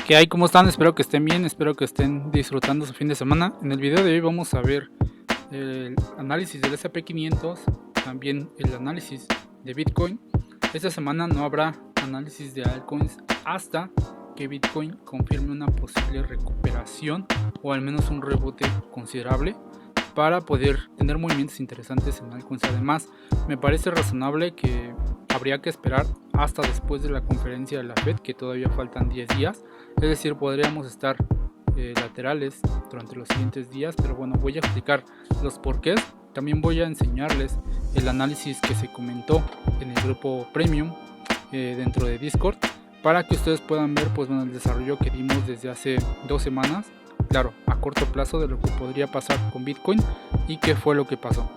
¿Qué hay? ¿Cómo están? Espero que estén bien, espero que estén disfrutando su fin de semana. En el video de hoy vamos a ver el análisis del S&P 500, también el análisis de Bitcoin. Esta semana no habrá análisis de altcoins hasta que Bitcoin confirme una posible recuperación o al menos un rebote considerable para poder tener movimientos interesantes en altcoins. Además, me parece razonable que habría que esperar hasta después de la conferencia de la Fed, que todavía faltan 10 días, es decir, podríamos estar laterales durante los siguientes días, pero bueno, voy a explicar los porqués. También voy a enseñarles el análisis que se comentó en el grupo Premium dentro de Discord, para que ustedes puedan ver pues, bueno, el desarrollo que dimos desde hace 2 semanas, claro, a corto plazo, de lo que podría pasar con Bitcoin y qué fue lo que pasó.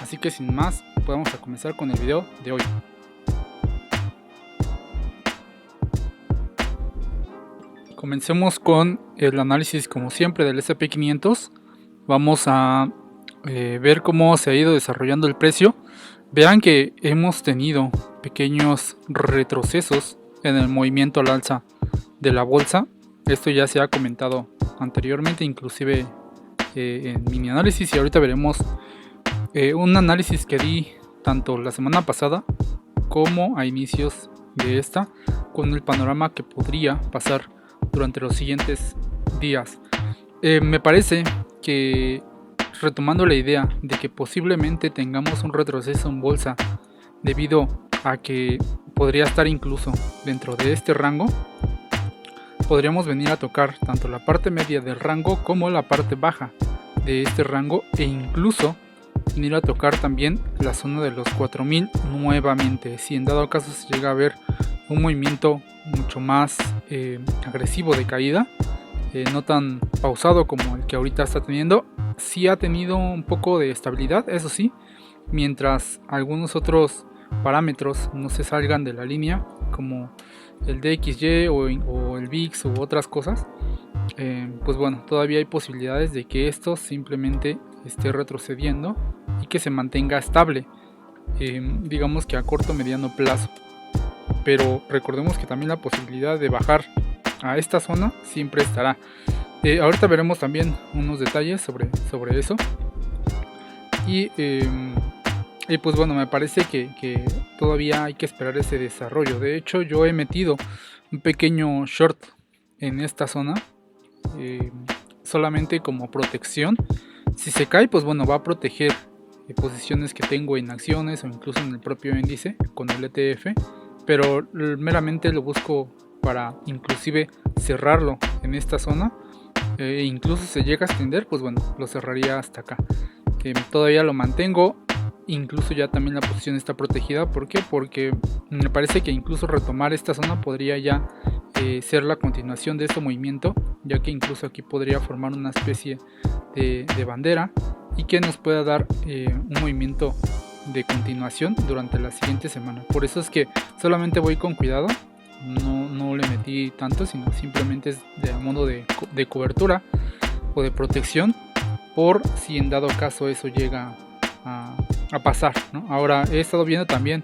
Así que sin más, vamos a comenzar con el video de hoy. Comencemos con el análisis, como siempre, del S&P 500. Vamos a ver cómo se ha ido desarrollando el precio. Vean que hemos tenido pequeños retrocesos en el movimiento al alza de la bolsa. Esto ya se ha comentado anteriormente, inclusive en mini análisis, y ahorita veremos un análisis que di tanto la semana pasada como a inicios de esta, con el panorama que podría pasar durante los siguientes días. Me parece que, retomando la idea de que posiblemente tengamos un retroceso en bolsa debido a que podría estar incluso dentro de este rango, podríamos venir a tocar tanto la parte media del rango como la parte baja de este rango, e incluso venir a tocar también la zona de los 4000 nuevamente, si en dado caso se llega a ver un movimiento mucho más agresivo de caída, no tan pausado como el que ahorita está teniendo. Sí ha tenido un poco de estabilidad, eso sí, mientras algunos otros parámetros no se salgan de la línea, como el DXY o el VIX u otras cosas. Pues bueno, todavía hay posibilidades de que esto simplemente esté retrocediendo y que se mantenga estable, digamos que a corto o mediano plazo. Pero recordemos que también la posibilidad de bajar a esta zona siempre estará. Ahorita veremos también unos detalles sobre eso. Y pues bueno, me parece que todavía hay que esperar ese desarrollo. De hecho, yo he metido un pequeño short en esta zona, solamente como protección. Si se cae, pues bueno, va a proteger posiciones que tengo en acciones o incluso en el propio índice con el ETF, pero meramente lo busco para inclusive cerrarlo en esta zona. Incluso si se llega a extender, pues bueno, lo cerraría hasta acá. Todavía lo mantengo, incluso ya también la posición está protegida. ¿Por qué? Porque me parece que incluso retomar esta zona podría ya ser la continuación de este movimiento, ya que incluso aquí podría formar una especie de bandera y que nos pueda dar un movimiento de continuación durante la siguiente semana. Por eso es que solamente voy con cuidado, no le metí tanto, sino simplemente es de modo de cobertura o de protección, por si en dado caso eso llega a pasar, ¿no? Ahora he estado viendo también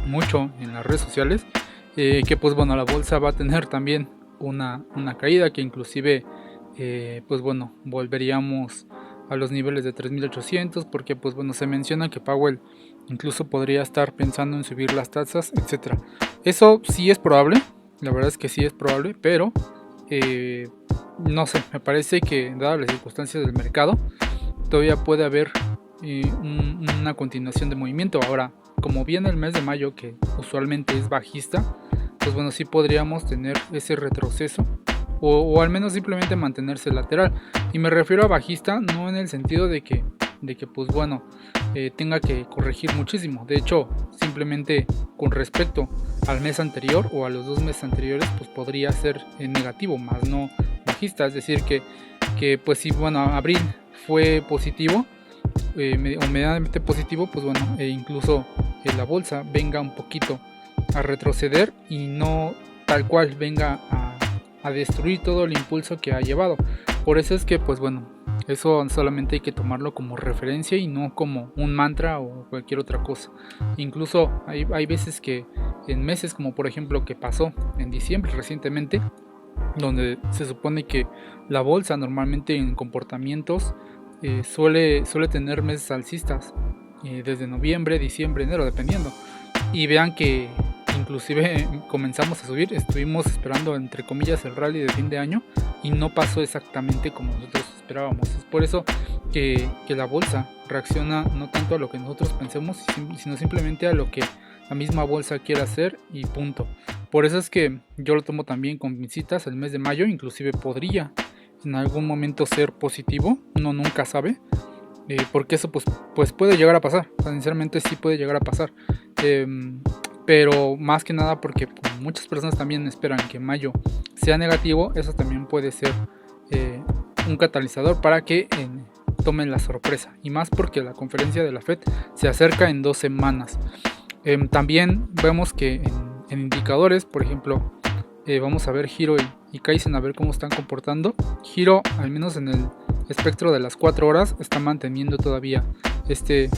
mucho en las redes sociales que pues bueno, la bolsa va a tener también una caída, que inclusive pues bueno, volveríamos a los niveles de 3800, porque pues bueno, se menciona que Powell incluso podría estar pensando en subir las tasas, etcétera. Eso sí es probable, la verdad es que sí es probable, pero no sé, me parece que dadas las circunstancias del mercado todavía puede haber una continuación de movimiento. Ahora, como viene el mes de mayo, que usualmente es bajista, pues bueno, sí podríamos tener ese retroceso, o al menos simplemente mantenerse lateral. Y me refiero a bajista no en el sentido de que pues bueno, tenga que corregir muchísimo. De hecho, simplemente con respecto al mes anterior o a los 2 meses anteriores, pues podría ser negativo, más no bajista. Es decir, que pues si bueno, abril fue positivo o medianamente positivo, pues bueno, incluso la bolsa venga un poquito a retroceder y no tal cual venga a destruir todo el impulso que ha llevado. Por eso es que pues bueno, eso solamente hay que tomarlo como referencia y no como un mantra o cualquier otra cosa. Incluso hay veces que en meses como por ejemplo que pasó en diciembre recientemente, donde se supone que la bolsa normalmente en comportamientos suele tener meses alcistas, desde noviembre, diciembre, enero, dependiendo. Y vean que inclusive comenzamos a subir, estuvimos esperando entre comillas el rally de fin de año y no pasó exactamente como nosotros esperábamos. Es por eso que la bolsa reacciona no tanto a lo que nosotros pensemos, sino simplemente a lo que la misma bolsa quiere hacer y punto. Por eso es que yo lo tomo también con visitas el mes de mayo, inclusive podría en algún momento ser positivo, uno nunca sabe, porque eso pues puede llegar a pasar, sinceramente sí puede llegar a pasar, pero más que nada porque muchas personas también esperan que mayo sea negativo, eso también puede ser un catalizador para que tomen la sorpresa, y más porque la conferencia de la Fed se acerca en 2 semanas. También vemos que en indicadores, por ejemplo, vamos a ver Giro y Kaizen, a ver cómo están comportando. Giro, al menos en el espectro de las 4 horas, está manteniendo todavía este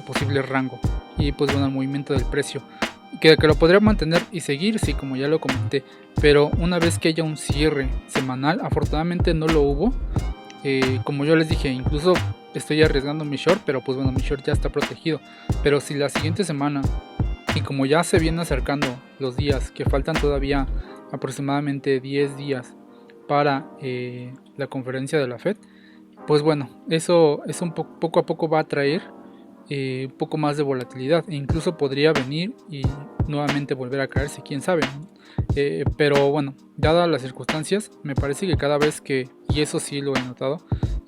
posible rango, y pues bueno, el movimiento del precio que lo podría mantener y seguir, sí, como ya lo comenté, pero una vez que haya un cierre semanal, afortunadamente no lo hubo. Como yo les dije, incluso estoy arriesgando mi short, pero pues bueno, mi short ya está protegido. Pero si la siguiente semana, y como ya se viene acercando los días, que faltan todavía aproximadamente 10 días para la conferencia de la Fed, pues bueno, eso poco a poco va a traer un poco más de volatilidad, e incluso podría venir y nuevamente volver a caerse, quién sabe, ¿no? Pero bueno, dadas las circunstancias, me parece que cada vez que, y eso sí lo he notado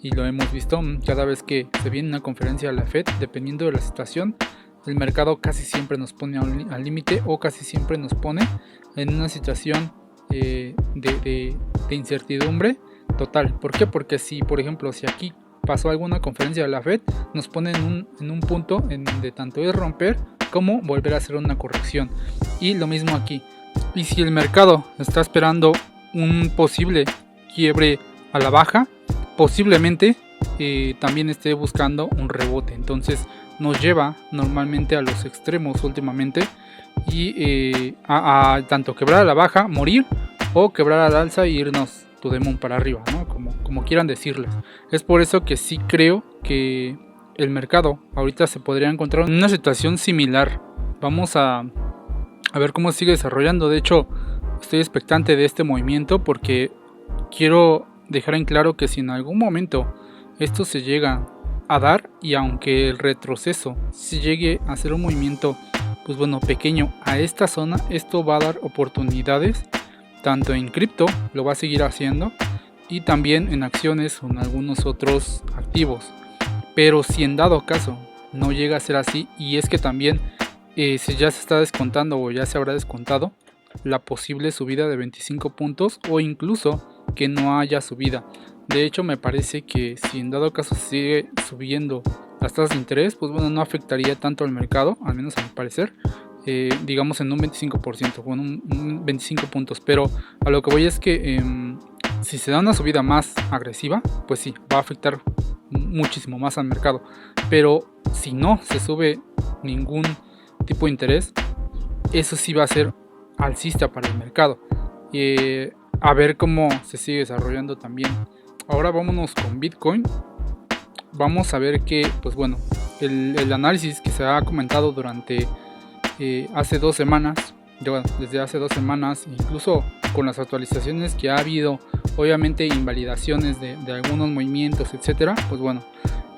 y lo hemos visto, cada vez que se viene una conferencia de la Fed, dependiendo de la situación, el mercado casi siempre nos pone al límite, o casi siempre nos pone en una situación de incertidumbre total. ¿Por qué? Porque si, por ejemplo, si aquí pasó alguna conferencia de la Fed, nos pone en un punto en donde tanto es romper como volver a hacer una corrección. Y lo mismo aquí. Y si el mercado está esperando un posible quiebre a la baja, posiblemente también esté buscando un rebote. Entonces nos lleva normalmente a los extremos últimamente, y a tanto quebrar a la baja, morir, o quebrar al alza e irnos to the moon para arriba, ¿no? Como quieran decirles. Es por eso que sí creo que el mercado ahorita se podría encontrar en una situación similar. Vamos a ver cómo sigue desarrollando. De hecho, estoy expectante de este movimiento, porque quiero dejar en claro que si en algún momento esto se llega a dar, y aunque el retroceso se llegue a hacer un movimiento, pues bueno, pequeño a esta zona, esto va a dar oportunidades tanto en cripto, lo va a seguir haciendo, y también en acciones o en algunos otros activos. Pero si en dado caso no llega a ser así, y es que también si ya se está descontando o ya se habrá descontado la posible subida de 25 puntos, o incluso que no haya subida. De hecho, me parece que si en dado caso sigue subiendo las tasas de interés, pues bueno, no afectaría tanto al mercado, al menos a mi parecer, digamos en un 25%, con un 25 puntos. Pero a lo que voy es que si se da una subida más agresiva, pues sí, va a afectar muchísimo más al mercado. Pero si no se sube ningún tipo de interés, eso sí va a ser alcista para el mercado. A ver cómo se sigue desarrollando también. Ahora vámonos con Bitcoin. Vamos a ver que, pues bueno, el análisis que se ha comentado durante hace 2 semanas, desde hace 2 semanas, incluso con las actualizaciones que ha habido, obviamente invalidaciones de algunos movimientos, etcétera. Pues bueno,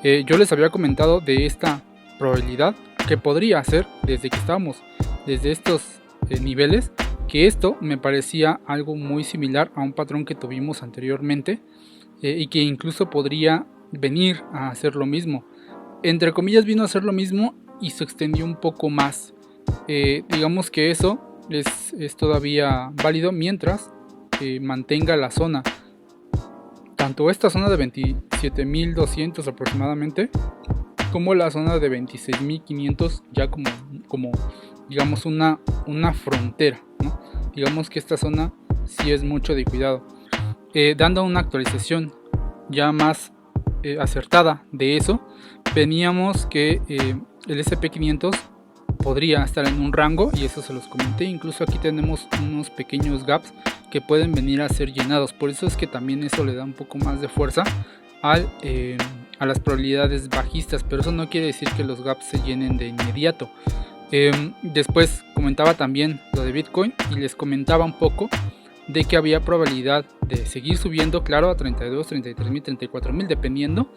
yo les había comentado de esta probabilidad que podría ser desde que estábamos desde estos niveles, que esto me parecía algo muy similar a un patrón que tuvimos anteriormente, y que incluso podría venir a hacer lo mismo. Entre comillas vino a hacer lo mismo y se extendió un poco más. Digamos que eso es todavía válido mientras mantenga la zona, tanto esta zona de 27.200 aproximadamente, como la zona de 26.500, ya como digamos una frontera, ¿no? Digamos que esta zona sí es mucho de cuidado. Dando una actualización ya más acertada de eso, veníamos que el SP500 podría estar en un rango, y eso se los comenté. Incluso aquí tenemos unos pequeños gaps que pueden venir a ser llenados. Por eso es que también eso le da un poco más de fuerza a las probabilidades bajistas, pero eso no quiere decir que los gaps se llenen de inmediato. Después comentaba también lo de Bitcoin y les comentaba un poco de que había probabilidad de seguir subiendo, claro, a 32, 33 mil, 34 mil dependiendo,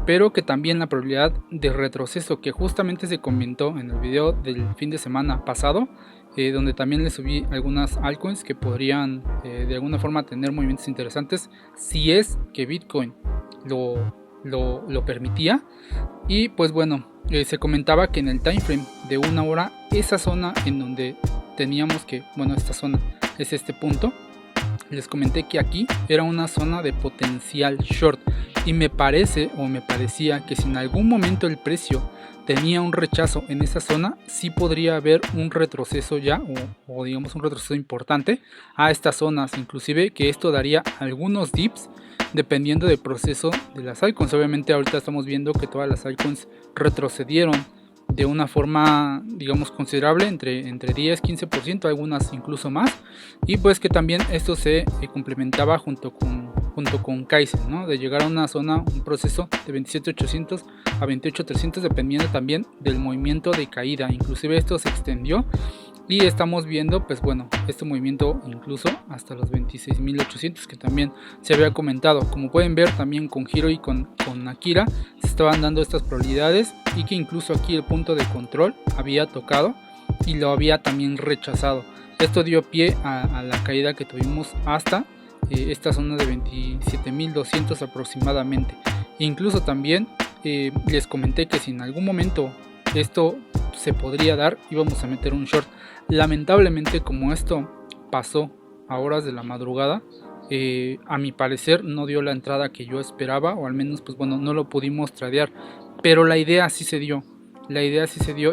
pero que también la probabilidad de retroceso, que justamente se comentó en el video del fin de semana pasado, donde también les subí algunas altcoins que podrían de alguna forma tener movimientos interesantes si es que Bitcoin lo permitía. Y pues bueno, se comentaba que en el time frame de una hora, esa zona en donde teníamos que, bueno, esta zona es este punto, les comenté que aquí era una zona de potencial short, y me parecía que si en algún momento el precio tenía un rechazo en esa zona, sí podría haber un retroceso ya, o digamos un retroceso importante a estas zonas, inclusive que esto daría algunos dips dependiendo del proceso de las altcoins. Obviamente ahorita estamos viendo que todas las altcoins retrocedieron de una forma, digamos, considerable, entre 10-15%, algunas incluso más, y pues que también esto se complementaba junto con Kaizen, ¿no? De llegar a una zona, un proceso de 27.800 a 28.300 dependiendo también del movimiento de caída. Inclusive esto se extendió y estamos viendo, pues bueno, este movimiento incluso hasta los 26.800 que también se había comentado. Como pueden ver también con Hiro y con Akira se estaban dando estas probabilidades, y que incluso aquí el punto de control había tocado y lo había también rechazado. Esto dio pie a la caída que tuvimos hasta esta zona de 27.200 aproximadamente. Incluso también les comenté que si en algún momento esto se podría dar, íbamos a meter un short. Lamentablemente, como esto pasó a horas de la madrugada, a mi parecer no dio la entrada que yo esperaba, o al menos pues bueno, no lo pudimos tradear, pero la idea sí se dio,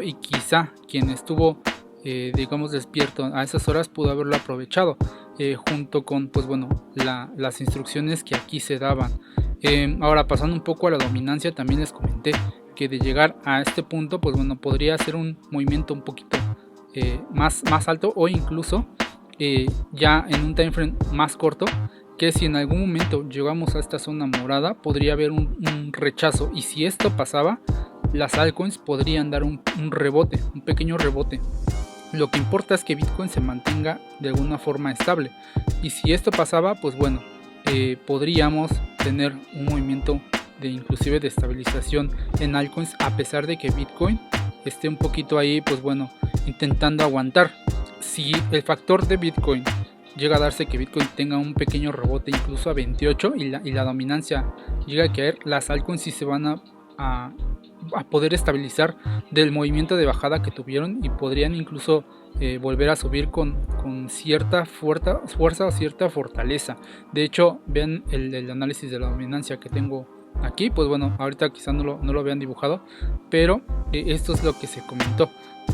y quizá quien estuvo digamos despierto a esas horas pudo haberlo aprovechado, junto con pues bueno las instrucciones que aquí se daban. Ahora, pasando un poco a la dominancia, también les comenté que de llegar a este punto pues bueno, podría ser un movimiento un poquito más alto, o incluso ya en un time frame más corto, que si en algún momento llegamos a esta zona morada podría haber un rechazo, y si esto pasaba, las altcoins podrían dar un rebote, un pequeño rebote. Lo que importa es que Bitcoin se mantenga de alguna forma estable, y si esto pasaba, pues bueno, podríamos tener un movimiento de inclusive de estabilización en altcoins, a pesar de que Bitcoin esté un poquito ahí, pues bueno, intentando aguantar. Si el factor de Bitcoin llega a darse, que Bitcoin tenga un pequeño rebote incluso a 28 y la dominancia llega a caer, las altcoins sí se van a poder estabilizar del movimiento de bajada que tuvieron, y podrían incluso volver a subir con cierta fuerza o cierta fortaleza. De hecho, vean el análisis de la dominancia que tengo aquí, pues bueno, ahorita quizá no lo vean dibujado, pero esto es lo que se comentó,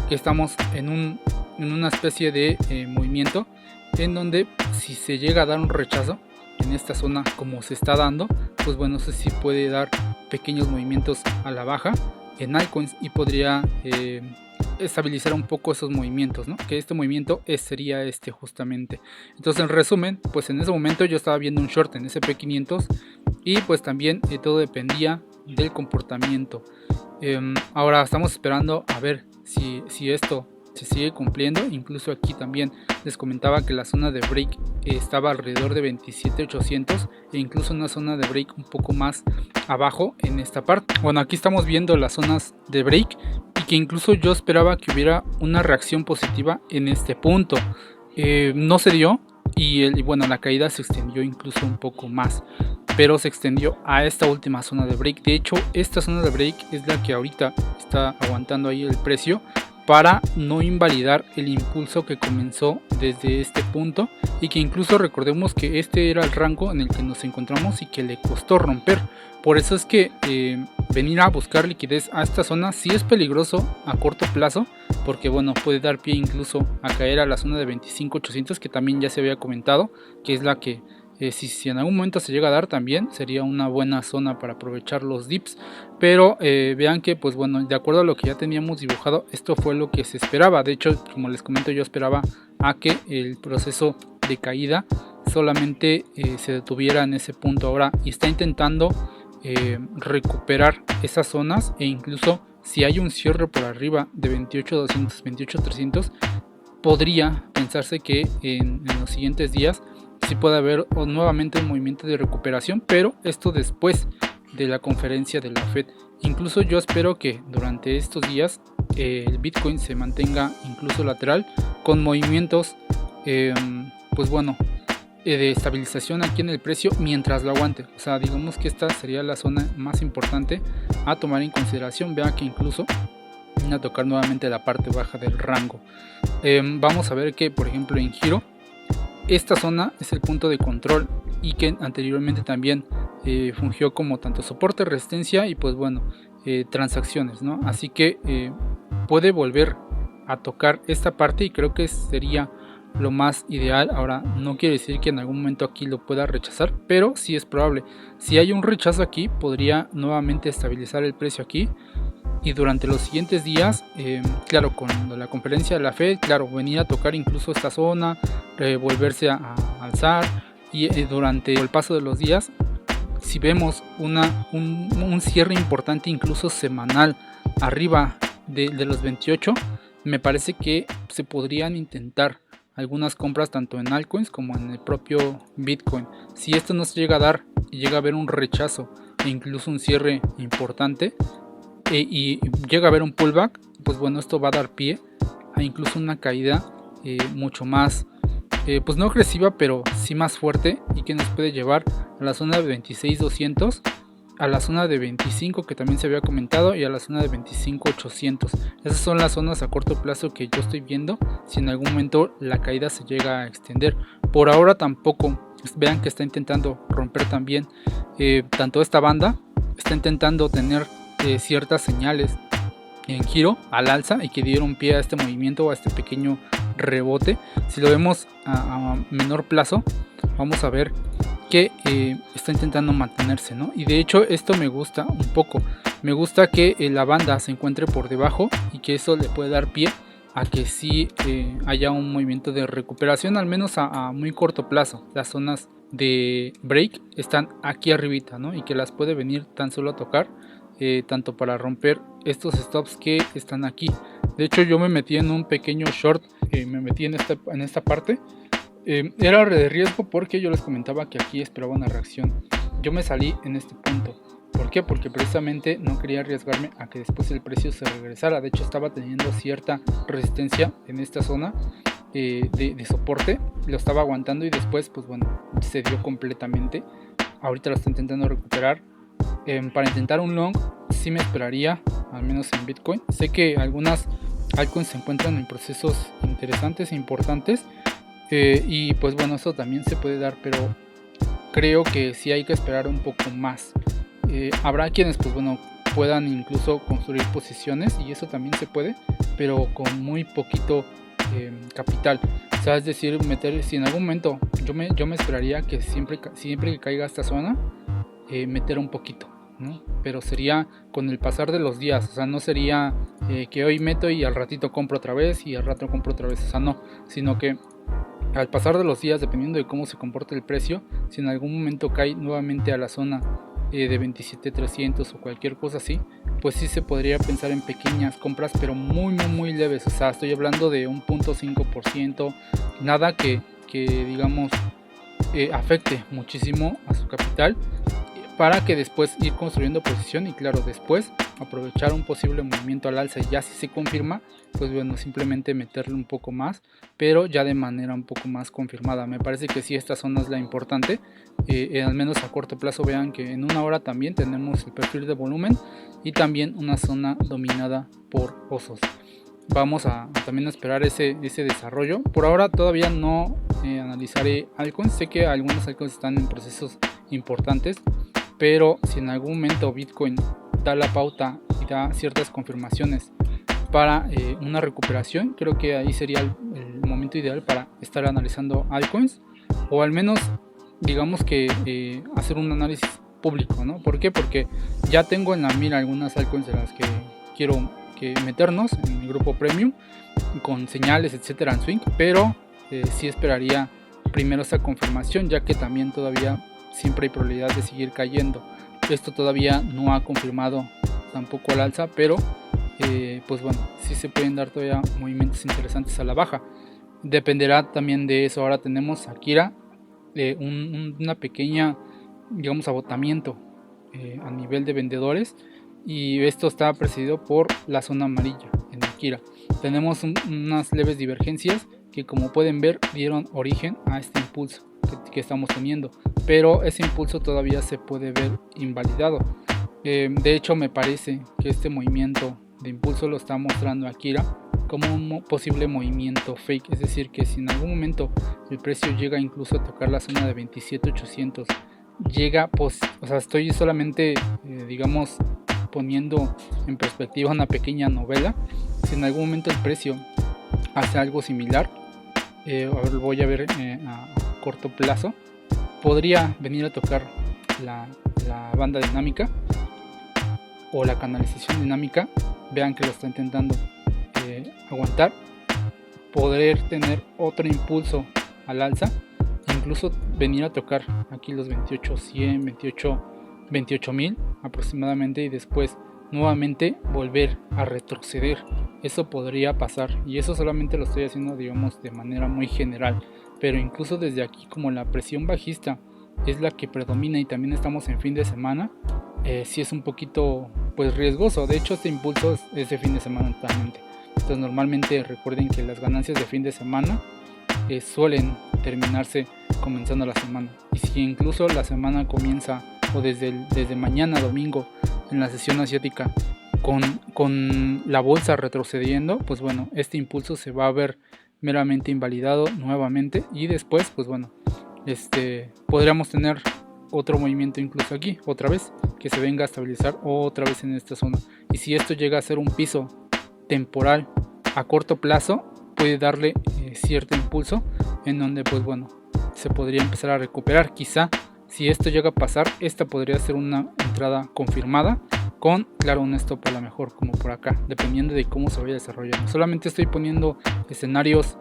que estamos en una especie de movimiento en donde si se llega a dar un rechazo en esta zona como se está dando, pues bueno, eso sí puede dar pequeños movimientos a la baja en altcoins, y podría estabilizar un poco esos movimientos, ¿no? Que este movimiento sería este justamente. Entonces, en resumen, pues en ese momento yo estaba viendo un short en SP500, y pues también todo dependía del comportamiento. Ahora estamos esperando a ver si esto se sigue cumpliendo. Incluso aquí también les comentaba que la zona de break estaba alrededor de 27.800, e incluso una zona de break un poco más abajo en esta parte. Bueno, aquí estamos viendo las zonas de break, y que incluso yo esperaba que hubiera una reacción positiva en este punto. No se dio, y bueno, la caída se extendió incluso un poco más, pero se extendió a esta última zona de break. De hecho, esta zona de break es la que ahorita está aguantando ahí el precio, para no invalidar el impulso que comenzó desde este punto, y que incluso recordemos que este era el rango en el que nos encontramos y que le costó romper. Por eso es que venir a buscar liquidez a esta zona sí es peligroso a corto plazo, porque bueno, puede dar pie incluso a caer a la zona de 25.800, que también ya se había comentado, que es la que si en algún momento se llega a dar, también sería una buena zona para aprovechar los dips. Pero vean que pues bueno, de acuerdo a lo que ya teníamos dibujado, esto fue lo que se esperaba. De hecho, como les comento, yo esperaba a que el proceso de caída solamente se detuviera en ese punto ahora, y está intentando recuperar esas zonas, e incluso si hay un cierre por arriba de 28.200, 28.300, podría pensarse que en los siguientes días sí puede haber nuevamente un movimiento de recuperación, pero esto después de la conferencia de la Fed. Incluso yo espero que durante estos días el Bitcoin se mantenga incluso lateral, con movimientos pues bueno, de estabilización aquí en el precio mientras lo aguante. O sea, digamos que esta sería la zona más importante a tomar en consideración. Vean que incluso viene a tocar nuevamente la parte baja del rango. Vamos a ver que, por ejemplo, en giro, esta zona es el punto de control y que anteriormente también fungió como tanto soporte, resistencia y pues bueno, transacciones, ¿no? Así que puede volver a tocar esta parte y creo que sería lo más ideal. Ahora, no quiere decir que en algún momento aquí lo pueda rechazar, pero sí es probable. Si hay un rechazo aquí, podría nuevamente estabilizar el precio aquí, y durante los siguientes días, claro, con la conferencia de la Fed, claro, venir a tocar incluso esta zona, volverse a alzar, y durante el paso de los días, si vemos un cierre importante incluso semanal arriba de los 28, me parece que se podrían intentar algunas compras tanto en altcoins como en el propio Bitcoin. Si esto no se llega a dar y llega a haber un rechazo e incluso un cierre importante, y llega a haber un pullback, pues bueno, esto va a dar pie a incluso una caída mucho más, pues no agresiva, pero sí más fuerte, y que nos puede llevar a la zona de 26.200, a la zona de 25 que también se había comentado, y a la zona de 25.800. Esas son las zonas a corto plazo que yo estoy viendo si en algún momento la caída se llega a extender. Por ahora tampoco. Vean que está intentando romper también tanto esta banda, está intentando tener ciertas señales en giro al alza y que dieron pie a este movimiento o a este pequeño rebote. Si lo vemos a menor plazo, vamos a ver que está intentando mantenerse, ¿no? Y de hecho esto me gusta un poco. Me gusta que la banda se encuentre por debajo y que eso le puede dar pie a que sí haya un movimiento de recuperación, al menos a muy corto plazo. Las zonas de break están aquí arribita, ¿no? Y que las puede venir tan solo a tocar, tanto para romper estos stops que están aquí. De hecho yo me metí en un pequeño short, me metí en esta parte. Era de riesgo porque yo les comentaba que aquí esperaba una reacción. Yo me salí en este punto. ¿Por qué? Porque precisamente no quería arriesgarme a que después el precio se regresara. De hecho estaba teniendo cierta resistencia en esta zona de soporte. Lo estaba aguantando y después pues bueno, se dio completamente. Ahorita lo está intentando recuperar. Para intentar un long sí me esperaría, al menos en Bitcoin. Sé que algunas altcoins se encuentran en procesos interesantes e importantes. Y pues bueno, eso también se puede dar, pero creo que sí hay que esperar un poco más. Habrá quienes pues bueno puedan incluso construir posiciones, y eso también se puede, pero con muy poquito capital. O sea, es decir, si en algún momento yo me esperaría que siempre que caiga esta zona, meter un poquito, ¿no? Pero sería con el pasar de los días. O sea, no sería que hoy meto y al ratito compro otra vez y al rato compro otra vez. O sea, no, sino que al pasar de los días, dependiendo de cómo se comporte el precio, si en algún momento cae nuevamente a la zona de 27.300 o cualquier cosa así, pues sí se podría pensar en pequeñas compras, pero muy leves. O sea, estoy hablando de un 0.5%, nada que digamos afecte muchísimo a su capital, para que después ir construyendo posición y claro, después aprovechar un posible movimiento al alza, y ya si se confirma, pues bueno, simplemente meterle un poco más, pero ya de manera un poco más confirmada. Me parece que sí, esta zona es la importante, al menos a corto plazo. Vean que en una hora también tenemos el perfil de volumen y también una zona dominada por osos. Vamos a también esperar ese desarrollo. Por ahora todavía no analizaré altcoins. Sé que algunos altcoins están en procesos importantes, pero si en algún momento Bitcoin da la pauta y da ciertas confirmaciones para una recuperación, creo que ahí sería el momento ideal para estar analizando altcoins, o al menos digamos que hacer un análisis público, ¿no? ¿Por qué? Porque ya tengo en la mira algunas altcoins en las que quiero meternos en mi grupo premium con señales, etcétera, en Swing, pero sí esperaría primero esa confirmación, ya que también todavía siempre hay probabilidad de seguir cayendo. Esto todavía no ha confirmado tampoco al alza, pero pues bueno, sí se pueden dar todavía movimientos interesantes a la baja. Dependerá también de eso. Ahora tenemos Akira, una pequeña, digamos, agotamiento a nivel de vendedores, y esto está precedido por la zona amarilla en Akira. Tenemos unas leves divergencias que, como pueden ver, dieron origen a este impulso que estamos teniendo, pero ese impulso todavía se puede ver invalidado. De hecho, me parece que este movimiento de impulso lo está mostrando Akira como un posible movimiento fake, es decir, que si en algún momento el precio llega incluso a tocar la zona de 27.800, llega, pues, o sea, estoy solamente digamos poniendo en perspectiva una pequeña novela. Si en algún momento el precio hace algo similar, voy a ver a corto plazo, podría venir a tocar la banda dinámica o la canalización dinámica. Vean que lo está intentando aguantar, poder tener otro impulso al alza, incluso venir a tocar aquí los 28.100, 28.000 aproximadamente, y después nuevamente volver a retroceder. Eso podría pasar, y eso solamente lo estoy haciendo, digamos, de manera muy general, pero incluso desde aquí, como la presión bajista es la que predomina y también estamos en fin de semana, sí es un poquito pues riesgoso. De hecho, este impulso es de fin de semana totalmente. Entonces, normalmente recuerden que las ganancias de fin de semana suelen terminarse comenzando la semana, y si incluso la semana comienza o desde mañana domingo en la sesión asiática con la bolsa retrocediendo, pues bueno, este impulso se va a ver meramente invalidado nuevamente, y después pues bueno, podríamos tener otro movimiento incluso aquí, otra vez, que se venga a estabilizar otra vez en esta zona. Y si esto llega a ser un piso temporal a corto plazo, puede darle cierto impulso en donde pues bueno, se podría empezar a recuperar. Quizá si esto llega a pasar, esta podría ser una entrada confirmada con, claro, un stop a lo mejor como por acá, dependiendo de cómo se vaya desarrollando. Solamente estoy poniendo escenarios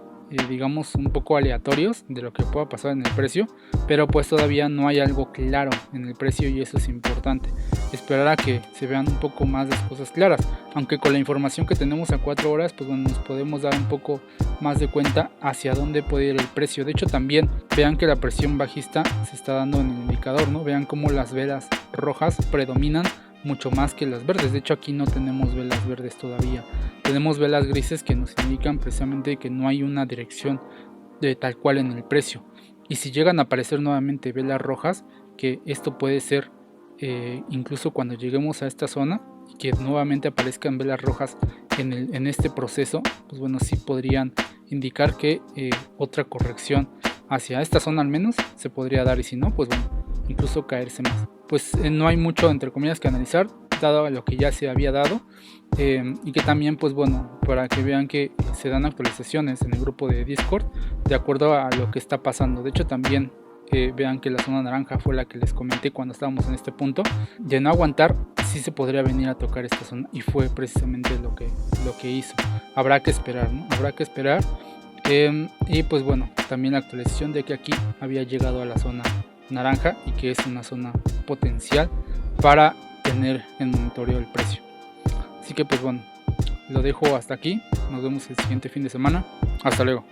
digamos un poco aleatorios de lo que pueda pasar en el precio, pero pues todavía no hay algo claro en el precio, y eso es importante. Esperar a que se vean un poco más las cosas claras, aunque con la información que tenemos a 4 horas, pues bueno, nos podemos dar un poco más de cuenta hacia dónde puede ir el precio. De hecho, también vean que la presión bajista se está dando en el indicador, ¿no? Vean cómo las velas rojas predominan mucho más que las verdes. De hecho, aquí no tenemos velas verdes todavía, tenemos velas grises que nos indican precisamente que no hay una dirección de tal cual en el precio. Y si llegan a aparecer nuevamente velas rojas, que esto puede ser incluso cuando lleguemos a esta zona, que nuevamente aparezcan velas rojas en este proceso, pues bueno, sí podrían indicar que otra corrección hacia esta zona al menos se podría dar, y si no, pues bueno, incluso caerse más. Pues no hay mucho entre comillas que analizar, dado lo que ya se había dado, y que también pues bueno, para que vean que se dan actualizaciones en el grupo de Discord de acuerdo a lo que está pasando. De hecho, también vean que la zona naranja fue la que les comenté cuando estábamos en este punto de no aguantar, sí se podría venir a tocar esta zona, y fue precisamente lo que hizo. Habrá que esperar, ¿no? Habrá que esperar. Y pues bueno, también la actualización de que aquí había llegado a la zona naranja y que es una zona potencial para tener en monitoreo el precio. Así que pues bueno, lo dejo hasta aquí. Nos vemos el siguiente fin de semana. Hasta luego.